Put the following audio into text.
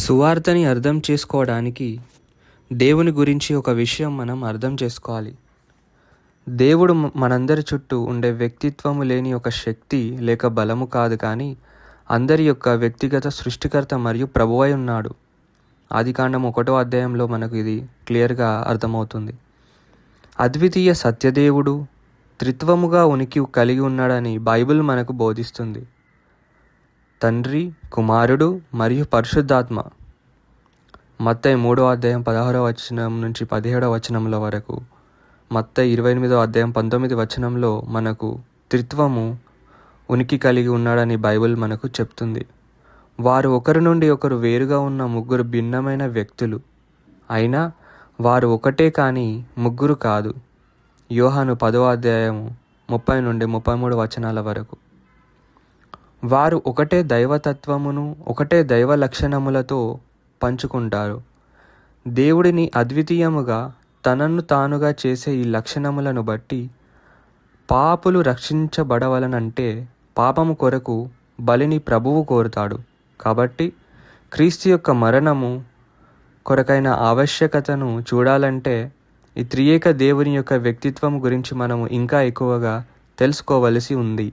సువార్తని అర్థం చేసుకోవడానికి దేవుని గురించి ఒక విషయం మనం అర్థం చేసుకోవాలి. దేవుడు మనందరి చుట్టూ ఉండే వ్యక్తిత్వము లేని ఒక శక్తి లేక బలము కాదు, కానీ అందరి యొక్క వ్యక్తిగత సృష్టికర్త మరియు ప్రభువై ఉన్నాడు. ఆదికాండం 1వ అధ్యాయంలో మనకు ఇది క్లియర్గా అర్థమవుతుంది. అద్వితీయ సత్యదేవుడు త్రిత్వముగా ఉనికి కలిగి ఉన్నాడని బైబిల్ మనకు బోధిస్తుంది. తండ్రి, కుమారుడు మరియు పరిశుద్ధాత్మ. మత్తయి 3వ అధ్యాయం 16వ వచనం నుంచి 17వ వచనంలో వరకు, మత్తయి 28వ అధ్యాయం 19వ వచనంలో మనకు త్రిత్వము ఉనికి కలిగి ఉన్నాడని బైబిల్ మనకు చెప్తుంది. వారు ఒకరి నుండి ఒకరు వేరుగా ఉన్న ముగ్గురు భిన్నమైన వ్యక్తులు, అయినా వారు ఒకటే కానీ ముగ్గురు కాదు. యోహాను 10వ అధ్యాయం 30 నుండి 33 వచనాల వరకు. వారు ఒకటే దైవతత్వమును ఒకటే దైవ లక్షణములతో పంచుకుంటారు. దేవుడిని అద్వితీయముగా తనను తానుగా చేసే ఈ లక్షణములను బట్టి పాపులు రక్షించబడవలనంటే పాపము కొరకు బలిని ప్రభువు కోరుతాడు. కాబట్టి క్రీస్తు యొక్క మరణము కొరకైన ఆవశ్యకతను చూడాలంటే ఈ త్రియేక దేవుని యొక్క వ్యక్తిత్వం గురించి మనము ఇంకా ఎక్కువగా తెలుసుకోవలసి ఉంది.